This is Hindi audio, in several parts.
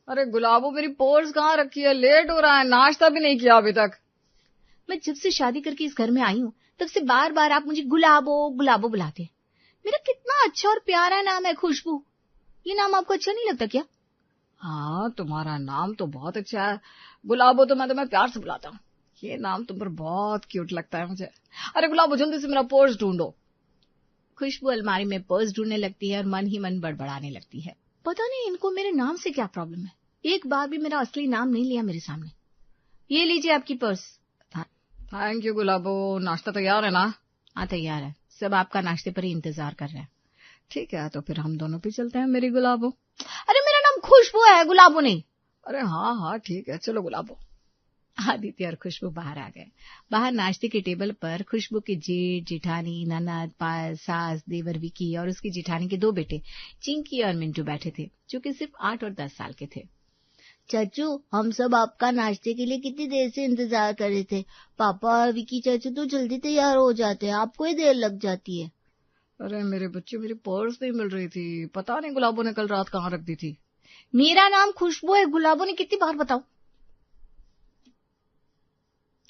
अरे गुलाबो, मेरी पर्स कहाँ रखी है? लेट हो रहा है, नाश्ता भी नहीं किया अभी तक। मैं जब से शादी करके इस घर में आई हूँ तब से बार बार आप मुझे गुलाबो गुलाबो बुलाते हैं। मेरा कितना अच्छा और प्यारा नाम है खुशबू, ये नाम आपको अच्छा नहीं लगता क्या? हाँ, तुम्हारा नाम तो बहुत अच्छा है गुलाबो, तो मैं तुम्हें प्यार से बुलाता हूँ। ये नाम तुम पर बहुत क्यूट लगता है मुझे। अरे गुलाबो, जल्दी से मेरा पर्स ढूंढो। खुशबू अलमारी में पर्स ढूंढने लगती है और मन ही मन बड़बड़ाने लगती है। पता नहीं इनको मेरे नाम से क्या प्रॉब्लम है, एक बार भी मेरा असली नाम नहीं लिया मेरे सामने। ये लीजिए आपकी पर्स। थैंक यू गुलाबो। नाश्ता तैयार है ना? हाँ तैयार है, सब आपका नाश्ते पर ही इंतजार कर रहे हैं। ठीक है, तो फिर हम दोनों भी चलते हैं मेरी गुलाबो। अरे मेरा नाम खुशबू है, गुलाबो नहीं। अरे हाँ हाँ ठीक है, चलो गुलाबो। आदित्य और खुशबू बाहर आ गए। बाहर नाश्ते के टेबल पर खुशबू के जेठ, जेठानी, ननद, पायल, सास, देवर विकी और उसकी जेठानी के 2 बेटे चिंकी और मिंटू बैठे थे, जो कि सिर्फ 8 और 10 साल के थे। चाचू, हम सब आपका नाश्ते के लिए कितनी देर से इंतजार कर रहे थे। पापा और विकी चाचू तो जल्दी तैयार हो जाते हैं, आपको ही देर लग जाती है। अरे मेरे बच्चे, मेरी पर्स नहीं मिल रही थी, पता नहीं गुलाबो ने कल रात कहाँ रख दी थी। मेरा नाम खुशबू है, गुलाबो ने कितनी बार बताओ।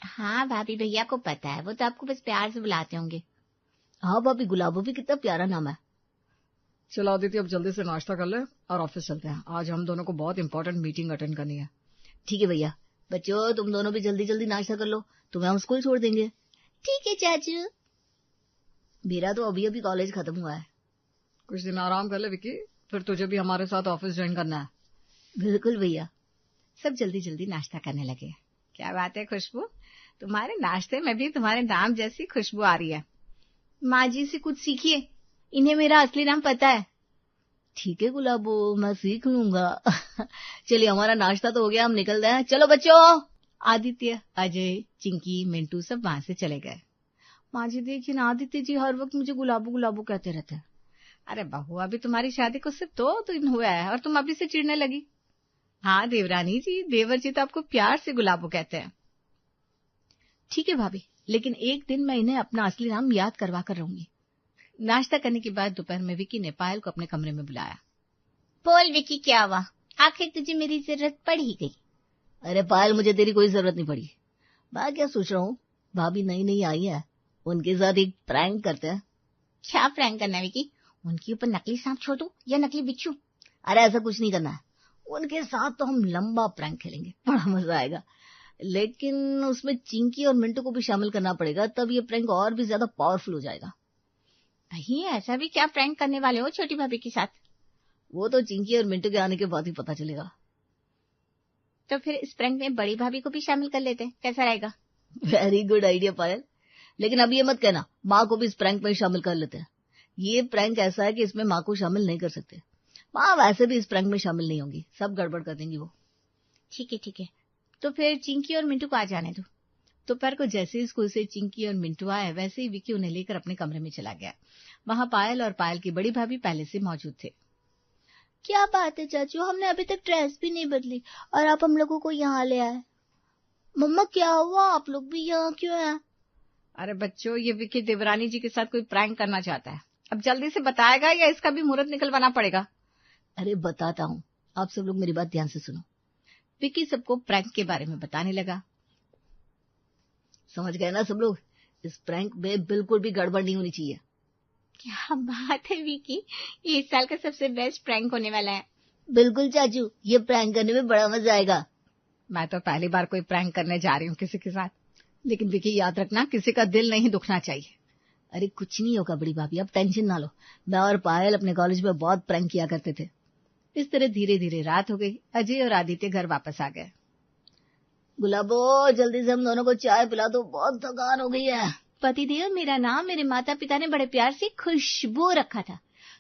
हाँ भाभी, भैया को पता है, वो तो आपको बस प्यार से बुलाते होंगे। हाँ भाभी, गुलाबो भी कितना प्यारा नाम है। चलो आदित्य, अब जल्दी से नाश्ता कर ले और ऑफिस चलते हैं। आज हम दोनों को बहुत इंपॉर्टेंट मीटिंग अटेंड करनी है। ठीक है भैया। बच्चों, तुम दोनों भी जल्दी जल्दी नाश्ता कर लो, तुम्हें हम स्कूल छोड़ देंगे। ठीक है चाचू। मेरा तो अभी अभी कॉलेज खत्म हुआ है। कुछ दिन आराम कर ले विकी, फिर तुझे भी हमारे साथ ऑफिस ज्वाइन करना है। बिल्कुल भैया। सब जल्दी जल्दी नाश्ता करने लगे। क्या बात है खुशबू, तुम्हारे नाश्ते में भी तुम्हारे नाम जैसी खुशबू आ रही है। माँ जी से कुछ सीखिए, इन्हें मेरा असली नाम पता है। ठीक है गुलाबो, मैं सीख लूंगा। चलिए, हमारा नाश्ता तो हो गया, हम निकल रहे हैं। चलो बच्चों। आदित्य, अजय, चिंकी, मिंटू सब वहां से चले गए। माँ जी देखिए ना, आदित्य जी हर वक्त मुझे गुलाबो गुलाबो कहते रहते हैं। अरे बहू, अभी तुम्हारी शादी को सिर्फ 2 दिन हुआ है और तुम अभी से चिढ़ने लगी। हाँ देवरानी जी, देवर जी तो आपको प्यार से गुलाबो कहते हैं। ठीक है भाभी, लेकिन एक दिन मैं इन्हें अपना असली नाम याद करवा कर रहूंगी। नाश्ता करने के बाद दोपहर में विकी ने पायल को अपने कमरे में बुलाया। बोल विकी, क्या हुआ? आखिर तुझे मेरी जरूरत पड़ ही गई। अरे पायल, मुझे तेरी कोई जरूरत नहीं पड़ी। मैं क्या सोच रहा हूँ, भाभी नई नई आई है, उनके साथ एक प्रैंक करते हैं। क्या प्रैंक करना है विकी? उनके ऊपर नकली सांप छोड़ दूं या नकली बिच्छू? अरे ऐसा कुछ नहीं करना है, उनके साथ तो हम लंबा प्रैंक खेलेंगे, बड़ा मजा आएगा। लेकिन उसमें चिंकी और मिंटू को भी शामिल करना पड़ेगा, तब ये प्रैंक और भी ज्यादा पावरफुल हो जाएगा। नहीं, ऐसा भी क्या प्रैंक करने वाले हो छोटी भाभी के साथ? वो तो चिंकी और मिंटू के आने के बाद ही पता चलेगा। तो फिर इस प्रैंक में बड़ी भाभी को भी शामिल कर लेते हैं, कैसा रहेगा? वेरी गुड आइडिया पायल, लेकिन अब ये मत कहना माँ को भी इस प्रैंक में शामिल कर लेते हैं। ये प्रैंक ऐसा है कि इसमें माँ को शामिल नहीं कर सकते। माँ वैसे भी इस प्रैंक में शामिल नहीं होंगी, सब गड़बड़ कर देंगी वो। ठीक है, तो फिर चिंकी और मिंटू को आ जाने दो। दोपहर को जैसे ही स्कूल से चिंकी और मिंटू आए, वैसे ही विकी उन्हें लेकर अपने कमरे में चला गया। वहां पायल और पायल की बड़ी भाभी पहले से मौजूद थे। क्या बात है चाचू, हमने अभी तक ड्रेस भी नहीं बदली और आप हम लोगों को यहाँ ले आए। मम्मा क्या हुआ, आप लोग भी यहाँ क्यों हैं? अरे बच्चों, ये विकी देवरानी जी के साथ कोई प्रैंक करना चाहता है। अब जल्दी से बताएगा या इसका भी मुहूर्त निकलवाना पड़ेगा? अरे बताता हूँ, आप सब लोग मेरी बात ध्यान से सुनो। विकी सबको प्रैंक के बारे में बताने लगा। समझ गए ना सब लोग, इस प्रैंक में बिल्कुल भी गड़बड़ नहीं होनी चाहिए। क्या बात है विकी, ये इस साल का सबसे बेस्ट प्रैंक होने वाला है। बिल्कुल चाचू, ये प्रैंक करने में बड़ा मजा आएगा। मैं तो पहली बार कोई प्रैंक करने जा रही हूँ किसी के साथ, लेकिन विकी याद रखना, किसी का दिल नहीं दुखना चाहिए। अरे कुछ नहीं होगा बड़ी भाभी, अब टेंशन ना लो। मैं और पायल अपने कॉलेज में बहुत प्रैंक किया करते थे। इस तरह धीरे धीरे रात हो गई। अजय और आदित्य घर वापस आ गए। गुलाबो, जल्दी से हम दोनों को चाय पिला दो, बहुत थकान हो गई है। पतिदेव, मेरा नाम मेरे माता पिता ने बड़े प्यार से खुशबू रखा था,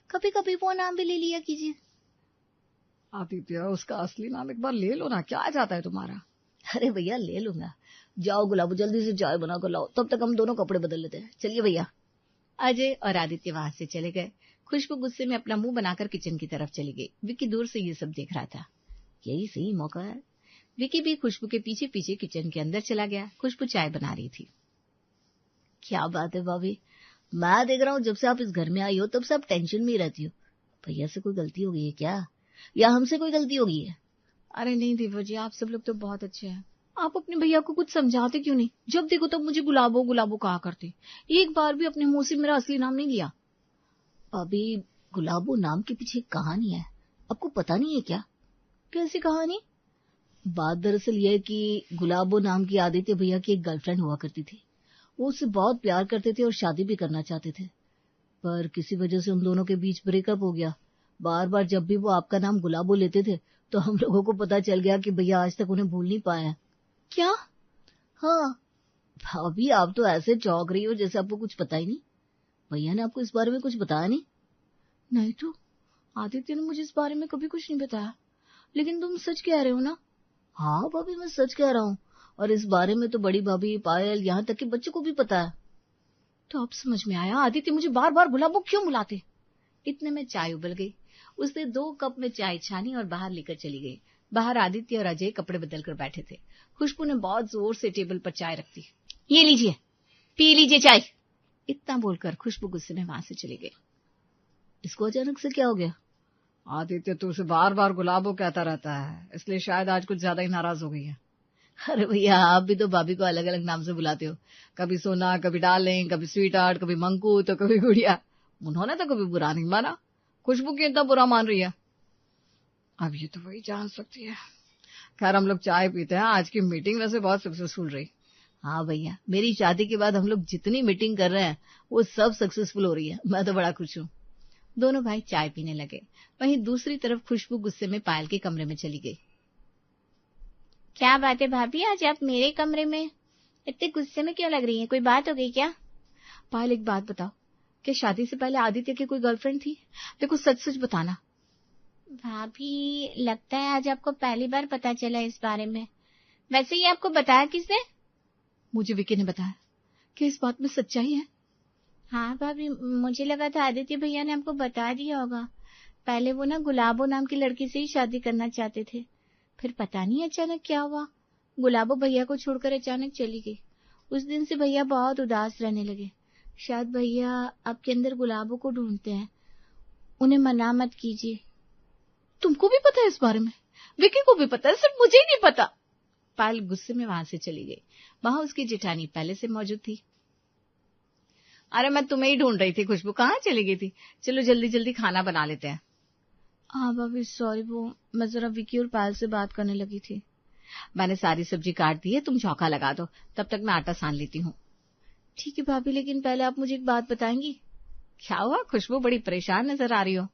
कभी कभी वो नाम भी ले लिया कीजिए। आदित्य, उसका असली नाम एक बार ले लो ना, क्या आ जाता है तुम्हारा? अरे भैया ले लूंगा। जाओ गुलाबो, जल्दी से चाय बना कर लाओ, तब तक हम दोनों कपड़े बदल लेते हैं। चलिए भैया। अजय और आदित्य वहां से चले गए। खुशबू गुस्से में अपना मुंह बनाकर किचन की तरफ चली गई। विकी दूर से ये सब देख रहा था। यही सही मौका है। विकी भी खुशबू के पीछे पीछे किचन के अंदर चला गया। खुशबू चाय बना रही थी। क्या बात है भाभी, मैं देख रहा हूँ जब से आप इस घर में आई हो तब से आप टेंशन में ही रहती हो। भैया से कोई गलती हो गई है क्या, या हमसे कोई गलती हो गई है? अरे नहीं देवर जी, आप सब लोग तो बहुत अच्छे हैं। आप अपने भैया को कुछ समझाते क्यों नहीं? जब देखो तब मुझे गुलाबो गुलाबो कहा करते, एक बार भी अपने मुंह से मेरा असली नाम नहीं लिया। भाभी, गुलाबो नाम के पीछे एक कहानी है, आपको पता नहीं है क्या? कैसी कहानी? बात दरअसल यह है कि गुलाबो नाम की आदित्य भैया की एक गर्लफ्रेंड हुआ करती थी। वो उससे बहुत प्यार करते थे और शादी भी करना चाहते थे, पर किसी वजह से उन दोनों के बीच ब्रेकअप हो गया। बार बार जब भी वो आपका नाम गुलाबो लेते थे तो हम लोगों को पता चल गया कि भैया आज तक उन्हें भूल नहीं पाए हैं। क्या? हाँ भाभी, आप तो ऐसे चौंक रही हो जैसे आपको कुछ पता ही नहीं। भैया ने आपको इस बारे में कुछ बताया नहीं? नहीं तो आदित्य ने मुझे इस बारे में कभी कुछ नहीं बताया। लेकिन तुम सच कह रहे हो ना? हाँ भाभी, मैं सच कह रहा हूँ, और इस बारे में तो बड़ी भाभी, पायल, यहाँ तक कि बच्चों को भी पता है। तो अब समझ में आया आदित्य मुझे बार बार गुलाबो क्यों बुलाते। इतने में चाय उबल गई। उसने 2 कप में चाय छानी और बाहर लेकर चली गई। बाहर आदित्य और अजय कपड़े बदल कर बैठे थे। खुशबू ने बहुत जोर से टेबल पर चाय रख दी। ये लीजिए, पी लीजिए चाय। इतना बोलकर खुशबू गुस्से में वहां से चली गई। इसको अचानक से क्या हो गया? आदित्य तो उसे बार बार गुलाबो कहता रहता है, इसलिए शायद आज कुछ ज्यादा ही नाराज हो गई है। अरे भैया, आप भी तो भाभी को अलग अलग नाम से बुलाते हो। कभी सोना, कभी डार्लिंग, कभी स्वीट हार्ट, कभी मंकू, तो कभी गुड़िया। उन्होंने तो कभी बुरा नहीं माना। खुशबू क्यों इतना बुरा मान रही है? अब ये तो वही जान सकती है। खैर, हम लोग चाय पीते हैं। आज की मीटिंग वैसे बहुत सक्सेसफुल रही। हाँ भैया, मेरी शादी के बाद हम लोग जितनी मीटिंग कर रहे हैं वो सब सक्सेसफुल हो रही है। मैं तो बड़ा खुश हूँ। दोनों भाई चाय पीने लगे। वहीं दूसरी तरफ खुशबू गुस्से में पायल के कमरे में चली गई। क्या बात है भाभी, आज आप मेरे कमरे में इतने गुस्से में क्यों लग रही हैं? कोई बात हो गई क्या? पायल, एक बात बताओ, क्या शादी से पहले आदित्य की कोई गर्लफ्रेंड थी? देखो सच सच बताना। भाभी, लगता है आज आपको पहली बार पता चला इस बारे में। वैसे ये आपको बताया किसने? मुझे विकी ने बताया। क्या इस बात में सच्चाई है? हाँ भाभी, मुझे लगा था आदित्य भैया ने आपको बता दिया होगा। पहले वो ना गुलाबो नाम की लड़की से ही शादी करना चाहते थे, फिर पता नहीं अचानक क्या हुआ, गुलाबो भैया को छोड़कर अचानक चली गई। उस दिन से भैया बहुत उदास रहने लगे। शायद भैया आपके अंदर गुलाबो को ढूंढते हैं। उन्हें मना मत कीजिए। तुमको भी पता है इस बारे में? विकी को भी पता है, सिर्फ मुझे ही नहीं पता। पायल गुस्से में वहां से चली गई। वहां उसकी जेठानी पहले से मौजूद थी। अरे मैं तुम्हें ही ढूंढ रही थी खुशबू, कहाँ चली गई थी? चलो जल्दी जल्दी खाना बना लेते हैं। हाँ भाभी सॉरी, वो मैं जरा विकी और पायल से बात करने लगी थी। मैंने सारी सब्जी काट दी है, तुम चौका लगा दो, तब तक मैं आटा सान लेती हूँ। ठीक है भाभी, लेकिन पहले आप मुझे एक बात बताएंगी। क्या हुआ? खुशबू बड़ी परेशान नजर आ रही हो।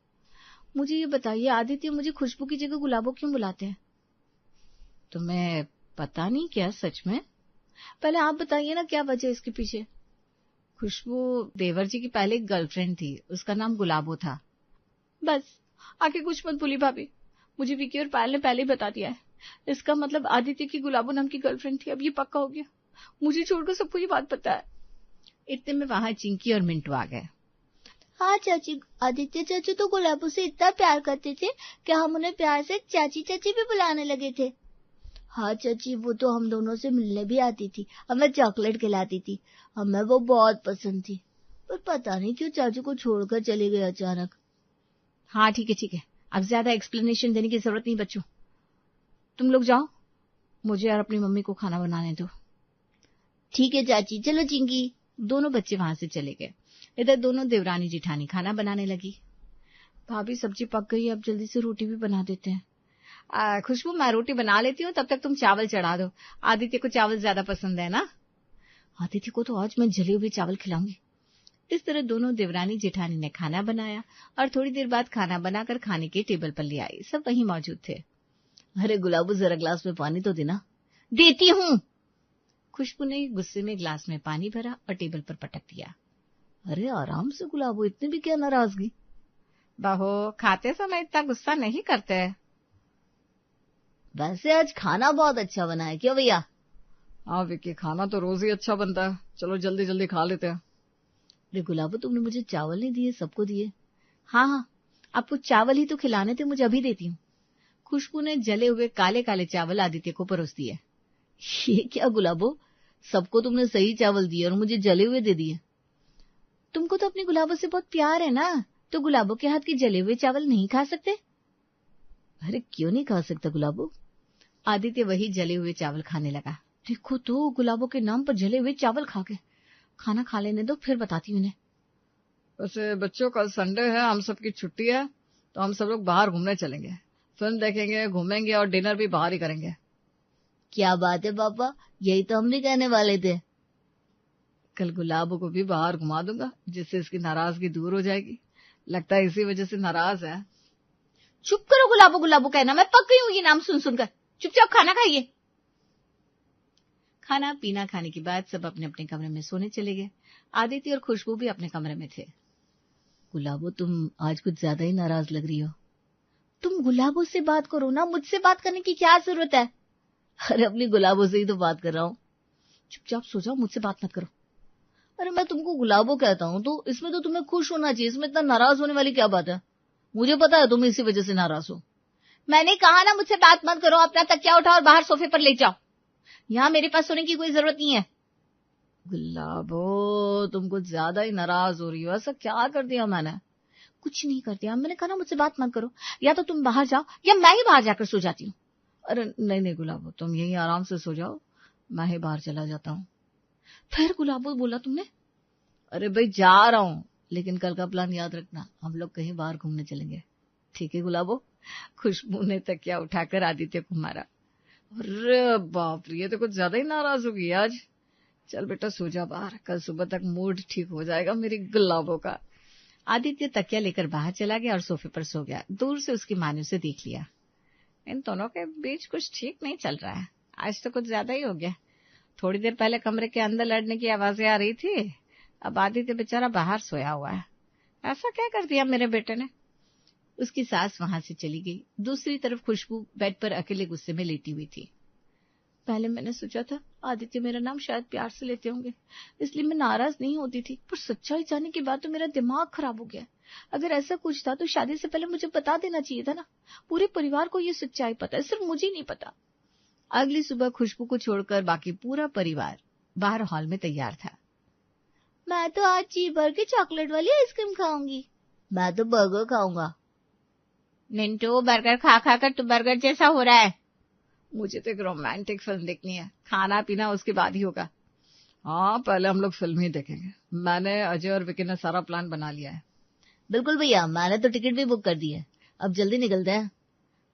मुझे ये बताइए, आदित्य मुझे खुशबू की जगह गुलाबो क्यों बुलाते हैं? तुम्हें पता नहीं क्या सच में? पहले आप बताइए ना, क्या वजह इसके पीछे? खुशबू देवर जी की पहले एक गर्लफ्रेंड थी, उसका नाम गुलाबो था। बस, आगे कुछ मत बोली भाभी, मुझे विकी और पायल ने पहले ही बता दिया है। इसका मतलब आदित्य की गुलाबो नाम की गर्लफ्रेंड थी। अब ये पक्का हो गया, मुझे छोड़कर सबको ये बात पता है। इतने में वहां चिंकी और मिंटू आ गए। हाँ चाची, आदित्य चाचू तो गुलाबो से इतना प्यार करते थे कि हम उन्हें प्यार से चाची चाची भी बुलाने लगे थे। हाँ चाची, वो तो हम दोनों से मिलने भी आती थी, हमें चॉकलेट खिलाती थी, हमें वो बहुत पसंद थी। पर पता नहीं क्यों चाचू को छोड़कर चले गए अचानक। हाँ ठीक है, अब ज्यादा एक्सप्लेनेशन देने की जरूरत नहीं बच्चों, तुम लोग जाओ, मुझे और अपनी मम्मी को खाना बनाने दो। ठीक है चाची, चलो चिंकी। दोनों बच्चे वहां से चले गए। इधर दोनों देवरानी जिठानी खाना बनाने लगी। भाभी सब्जी पक गई, अब जल्दी से रोटी भी बना देते हैं। खुशबू, मैं रोटी बना लेती हूँ, तब तक तुम चावल चढ़ा दो। आदित्य को चावल ज्यादा पसंद है ना? आदित्य को तो आज मैं जले हुए चावल खिलाऊंगी। इस तरह दोनों देवरानी जेठानी ने खाना बनाया और थोड़ी देर बाद खाना बनाकर खाने के टेबल पर ले आई। सब वहीं मौजूद थे। अरे गुलाबो, जरा ग्लास में पानी तो देना। देती हूँ। खुशबू ने गुस्से में ग्लास में पानी भरा और टेबल पर पटक दिया। अरे आराम से गुलाबो, इतनी भी क्या नाराजगी? बहू, खाते समय इतना गुस्सा नहीं करते। वैसे आज खाना बहुत अच्छा बना है, क्यों भैया? हाँ विक्की, खाना तो रोज ही अच्छा बनता है। चलो जल्दी जल्दी खा लेते हैं। अरे गुलाबो, तुमने मुझे चावल नहीं दिए, सबको दिए। हाँ, आपको चावल ही तो खिलाने थे, मुझे अभी देती हूँ। खुशबू ने जले हुए काले काले चावल आदित्य को परोस दिए। ये क्या गुलाबो, सबको तुमने सही चावल दिए और मुझे जले हुए दे दिए। तुमको तो अपनी गुलाबो से बहुत प्यार है ना, तो गुलाबो के हाथ के जले हुए चावल नहीं खा सकते? अरे क्यों नहीं खा सकता गुलाबो, आदित्य वही जले हुए चावल खाने लगा। देखो तो गुलाबों के नाम पर जले हुए चावल खा के। खाना खा लेने दो, फिर बताती हूँ उन्हें। वैसे बच्चों, कल संडे है, हम सबकी छुट्टी है, तो हम सब लोग बाहर घूमने चलेंगे, फिल्म देखेंगे, घूमेंगे और डिनर भी बाहर ही करेंगे। क्या बात है पापा, यही तो हम भी कहने वाले थे। कल गुलाबों को भी बाहर घुमा दूंगा, जिससे इसकी नाराजगी दूर हो जाएगी। लगता है इसी वजह से नाराज है। चुप करो गुलाबो गुलाबो कहना, मैं पक गई हूँ ये नाम सुन सुनकर। चुपचाप खाना खाइए। खाना पीना खाने के बाद सब अपने अपने कमरे में सोने चले गए। आदित्य और खुशबू भी अपने कमरे में थे। गुलाबो, तुम आज कुछ ज्यादा ही नाराज लग रही हो। तुम गुलाबो से बात करो ना, मुझसे बात करने की क्या जरूरत है। अरे अपनी गुलाबो से ही तो बात कर रहा हूँ। चुपचाप सो जाओ, मुझसे बात मत करो। अरे मैं तुमको गुलाबो कहता हूँ तो इसमें तो तुम्हें खुश होना चाहिए, इसमें इतना नाराज होने वाली क्या बात है। मुझे पता है तुम इसी वजह से नाराज हो। मैंने कहा ना मुझसे बात मत करो। अपना तकिया उठाओ और बाहर सोफे पर ले जाओ। यहाँ मेरे पास सोने की कोई जरूरत नहीं है। गुलाबो, तुम कुछ ज्यादा ही नाराज हो रही हो। ऐसा क्या कर दिया मैंने? कुछ नहीं कर दिया। मैंने कहा ना मुझसे बात मत करो। या तो तुम बाहर जाओ या मैं ही बाहर जाकर सो जाती हूँ। अरे नहीं नहीं गुलाबो, तुम यहीं आराम से सो जाओ, मैं ही बाहर चला जाता हूँ। फिर गुलाबो बोला तुमने? अरे भाई जा रहा हूँ, लेकिन कल का प्लान याद रखना, हम लोग कहीं बाहर घूमने चलेंगे, ठीक है गुलाबो? खुशबू ने तकिया उठाकर आदित्य को मारा। अरे बाप रे, ये तो कुछ ज्यादा ही नाराज हो गई आज। चल बेटा सो जा बाहर, कल सुबह तक मूड ठीक हो जाएगा मेरी गुलाबो का। आदित्य तकिया लेकर बाहर चला गया और सोफे पर सो गया। दूर से उसकी माँ ने उसे देख लिया। इन दोनों के बीच कुछ ठीक नहीं चल रहा है। आज तो कुछ ज्यादा ही हो गया। थोड़ी देर पहले कमरे के अंदर लड़ने की आवाजें आ रही थी, अब आदित्य बेचारा बाहर सोया हुआ है। ऐसा क्या कर दिया मेरे बेटे ने? उसकी सास वहां से चली गई। दूसरी तरफ खुशबू बेड पर अकेले गुस्से में लेटी हुई थी। पहले मैंने सोचा था आदित्य मेरा नाम शायद प्यार से लेते होंगे, इसलिए मैं नाराज नहीं होती थी, पर सच्चाई जाने के बाद तो मेरा दिमाग खराब हो गया। अगर ऐसा कुछ था तो शादी से पहले मुझे बता देना चाहिए था ना। पूरे परिवार को ये सच्चाई पता है, सिर्फ मुझे नहीं पता। अगली सुबह खुशबू को छोड़कर बाकी पूरा परिवार बाहर हॉल में तैयार था। मैं तो आज जी भर के चॉकलेट वाली आइसक्रीम खाऊंगी। मैं तो बर्गर खाऊंगा। मिंटू, बर्गर खा खा कर तो बर्गर जैसा हो रहा है। मुझे तो एक रोमांटिक फिल्म देखनी है, खाना पीना उसके बाद ही होगा। हाँ, पहले हम लोग फिल्म ही देखेंगे। मैंने, अजय और विकी ने सारा प्लान बना लिया है। बिल्कुल भैया, मैंने तो टिकट भी बुक कर दी है, अब जल्दी निकलते हैं।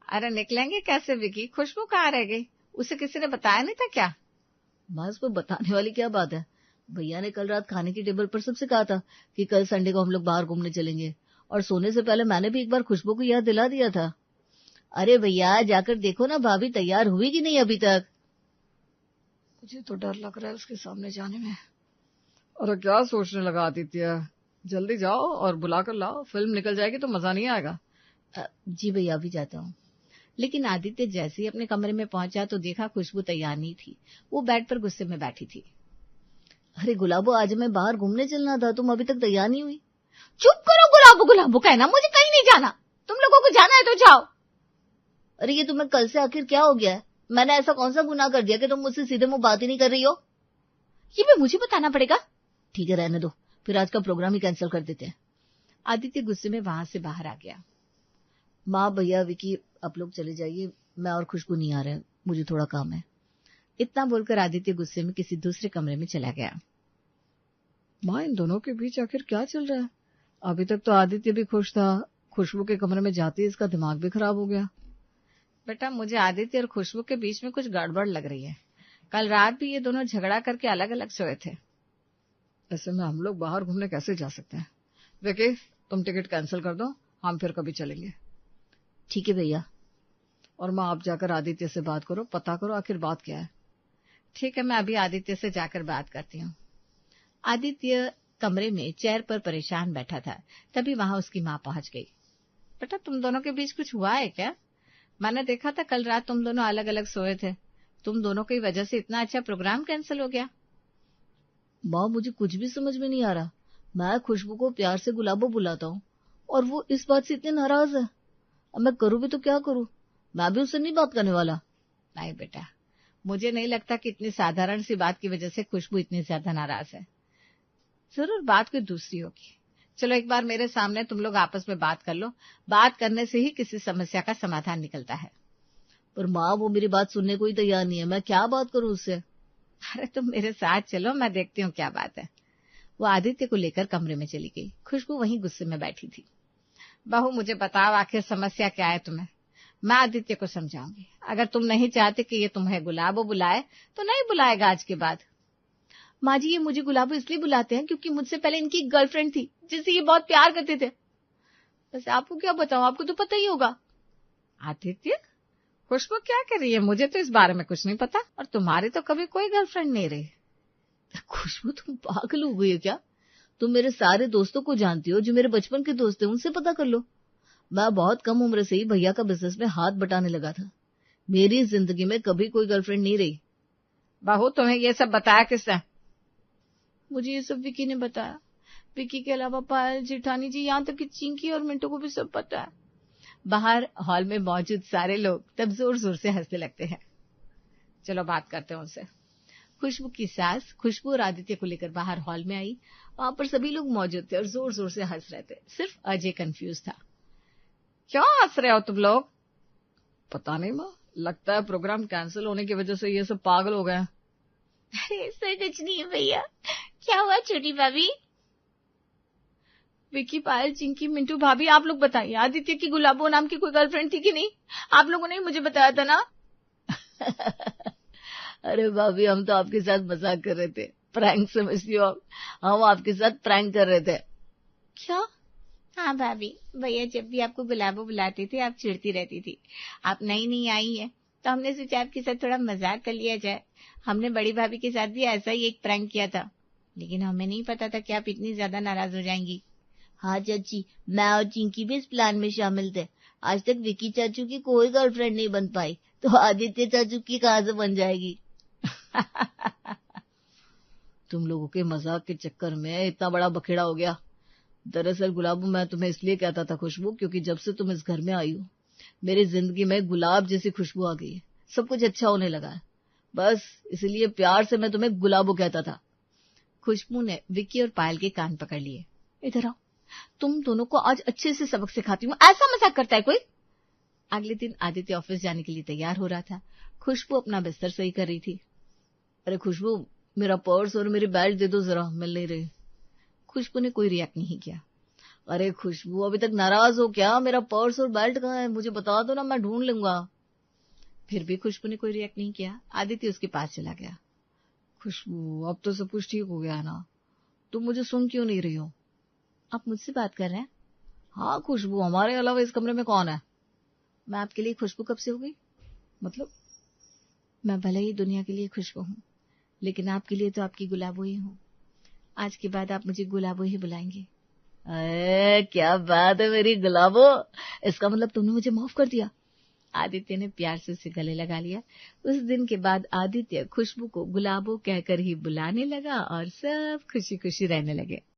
अरे निकलेंगे कैसे विकी? खुशबू कहाँ रह गई? उसे किसी ने बताया नहीं था क्या? बस कोई बताने वाली क्या बात है। भैया ने कल रात खाने की टेबल पर सबसे कहा था कि कल संडे को हम लोग बाहर घूमने चलेंगे, और सोने से पहले मैंने भी एक बार खुशबू को याद दिला दिया था। अरे भैया जाकर देखो ना भाभी तैयार हुई कि नहीं अभी तक। मुझे तो डर लग रहा है उसके सामने जाने में। अरे क्या सोचने लगा आदित्य, जल्दी जाओ और बुलाकर लाओ, फिल्म निकल जाएगी तो मजा नहीं आएगा। जी भैया अभी जाता हूँ। लेकिन आदित्य जैसे ही अपने कमरे में पहुंचा तो देखा खुशबू तैयार नहीं थी। वो बेड पर गुस्से में बैठी थी। अरे गुलाबो, आज हमें बाहर घूमने चलना था, तुम अभी तक तैयार नहीं हुई। चुप करो गुलाबो गुलाबो कहना, मुझे कहीं नहीं जाना। तुम लोगों को जाना है तो जाओ। अरे ये तुम्हें कल से आखिर क्या हो गया है? मैंने ऐसा कौन सा गुनाह कर दिया कि तुम मुझसे सीधे मुंह बात ही नहीं कर रही हो? ये भी मुझे बताना पड़ेगा? ठीक है रहने दो, फिर आज का प्रोग्राम ही कैंसिल कर देते हैं। आदित्य गुस्से में वहां से बाहर आ गया। माँ, भैया, विकी, आप लोग चले जाइए, मैं और खुशबू नहीं आ रहे, मुझे थोड़ा काम है। इतना बोलकर आदित्य गुस्से में किसी दूसरे कमरे में चला गया। माँ, इन दोनों के बीच आखिर क्या चल रहा है? अभी तक तो आदित्य भी खुश था, खुशबू के कमरे में जाते ही इसका दिमाग भी खराब हो गया। बेटा, मुझे आदित्य और खुशबू के बीच में कुछ गड़बड़ लग रही है। कल रात भी ये दोनों झगड़ा करके अलग अलग सोए थे। ऐसे में हम लोग बाहर घूमने कैसे जा सकते हैं? विकी, तुम टिकट कैंसिल कर दो, हम फिर कभी चलेंगे। ठीक है भैया। और माँ, आप जाकर आदित्य से बात करो, पता करो आखिर बात क्या है। ठीक है, मैं अभी आदित्य से जाकर बात करती हूँ। आदित्य कमरे में चेयर पर परेशान बैठा था, तभी वहां उसकी माँ पहुंच गई। बेटा, तुम दोनों के बीच कुछ हुआ है क्या? मैंने देखा था कल रात तुम दोनों अलग अलग सोए थे। तुम दोनों की वजह से इतना अच्छा प्रोग्राम कैंसिल हो गया। माँ, मुझे कुछ भी समझ में नहीं आ रहा। मैं खुशबू को प्यार से गुलाबो बुलाता हूँ और वो इस बात से इतने नाराज है। अब मैं करूँ भी तो क्या करूँ? मैं भी उससे नहीं बात करने वाला। नहीं बेटा, मुझे नहीं लगता कि इतनी साधारण सी बात की वजह से खुशबू इतनी ज्यादा नाराज है। जरूर बात कोई दूसरी होगी। चलो एक बार मेरे सामने तुम लोग आपस में बात कर लो। बात करने से ही किसी समस्या का समाधान निकलता है। पर माँ वो मेरी बात सुनने को ही तैयार नहीं है, मैं क्या बात करूं उससे। अरे तुम मेरे साथ चलो, मैं देखती हूँ क्या बात है। वो आदित्य को लेकर कमरे में चली गई। खुशबू वहीं गुस्से में बैठी थी। बहू मुझे बताओ आखिर समस्या क्या है तुम्हें, मैं आदित्य को समझाऊंगी। अगर तुम नहीं चाहते कि ये तुम्हें गुलाबो बुलाए तो नहीं बुलाएगा आज के बाद। माँ जी, ये मुझे गुलाबो इसलिए बुलाते हैं क्योंकि मुझसे पहले इनकी गर्लफ्रेंड थी जिससे ये बहुत प्यार करते थे। बस आपको क्या बताऊं, आपको तो पता ही होगा। आदित्य, खुशबू क्या कर रही है, मुझे तो इस बारे में कुछ नहीं पता। और तुम्हारी तो कभी कोई गर्लफ्रेंड नहीं रही। खुशबू तुम पागल हो गई हो क्या? तुम मेरे सारे दोस्तों को जानती हो, जो मेरे बचपन के दोस्त हैं उनसे पता कर लो। मैं बहुत कम उम्र से ही भैया का बिजनेस में हाथ बटाने लगा था। मेरी जिंदगी में कभी कोई गर्लफ्रेंड नहीं रही। बहू तुम्हें ये सब बताया किसने? मुझे ये सब विकी ने बताया। विकी के अलावा पायल, जेठानी जी, यहाँ तक कि चिंकी और मिंटू को भी सब पता है। बाहर हॉल में मौजूद सारे लोग तब जोर जोर से हंसने लगते हैं। चलो बात करते हैं उनसे। खुशबू की सास खुशबू और आदित्य को लेकर बाहर हॉल में आई। वहां पर सभी लोग मौजूद थे और जोर जोर से हंस रहे थे। सिर्फ अजय कंफ्यूज था। क्यों हंस रहे हो तुम लोग? पता नहीं माँ, लगता है प्रोग्राम कैंसिल होने की वजह से ये सब पागल हो गए। अरे सर कुछ नहीं है भैया। क्या हुआ छोटी भाभी? विकी, पायल, चिंकी, मिंटू भाभी, आप लोग बताइए, आदित्य की गुलाबो नाम की कोई गर्लफ्रेंड थी कि नहीं? आप लोगों ने मुझे बताया था ना। अरे भाभी, हम तो आपके साथ मजाक कर रहे थे, प्रैंक समझती हो आप। हम आपके साथ प्रैंक कर रहे थे। क्या? हाँ भाभी, भैया जब भी आपको गुलाबो बुलाते थे आप चिढ़ती रहती थी। आप नई नई आई है तो हमने सोचा आपके साथ थोड़ा मजाक कर लिया जाए। हमने बड़ी भाभी के साथ भी ऐसा ही एक प्रैंक किया था, लेकिन हमें नहीं पता था कि आप इतनी ज्यादा नाराज हो जाएंगी। हाँ चाची, मैं और चिंकी भी इस प्लान में शामिल थे। आज तक विकी चाचू की कोई गर्लफ्रेंड नहीं बन पाई, तो आदित्य चाचू की कहाँ से बन जाएगी। तुम लोगों के मजाक के चक्कर में इतना बड़ा बखेड़ा हो गया। दरअसल गुलाबो, मैं तुम्हें इसलिए कहता था खुशबू, क्योंकि जब से तुम इस घर में आई हो मेरी जिंदगी में गुलाब जैसी खुशबू आ गई है। सब कुछ अच्छा होने लगा है, बस इसलिए प्यार से मैं तुम्हें गुलाबो कहता था। खुशबू ने विक्की और पायल के कान पकड़ लिए। इधर आओ, तुम दोनों को आज अच्छे से सबक सिखाती हूँ। ऐसा मजाक करता है कोई? अगले दिन आदित्य ऑफिस जाने के लिए तैयार हो रहा था। खुशबू अपना बिस्तर सही कर रही थी। अरे खुशबू, मेरा पर्स और मेरी बेल्ट दे दो जरा, मिल नहीं रही। खुशबू ने कोई रिएक्ट नहीं किया। अरे खुशबू, अभी तक नाराज हो क्या? मेरा पर्स और बेल्ट कहाँ है? मुझे बता दो ना, मैं ढूंढ लूंगा। फिर भी खुशबू ने कोई रिएक्ट नहीं किया। आदित्य उसके पास चला गया। खुशबू, अब तो सब कुछ ठीक हो गया है ना? तुम मुझे सुन क्यों नहीं रही हो? आप मुझसे बात कर रहे हैं? हाँ खुशबू, हमारे अलावा इस कमरे में कौन है? मैं आपके लिए खुशबू कब से हो गई? मतलब? मैं भले ही दुनिया के लिए खुशबू हूँ, लेकिन आपके लिए तो आपकी गुलाबो ही हूँ। आज के बाद आप मुझे गुलाबो ही बुलाएंगे। अरे क्या बात है मेरी गुलाबो, इसका मतलब तुमने मुझे माफ कर दिया। आदित्य ने प्यार से उसे गले लगा लिया। उस दिन के बाद आदित्य खुशबू को गुलाबो कहकर ही बुलाने लगा और सब खुशी खुशी रहने लगे।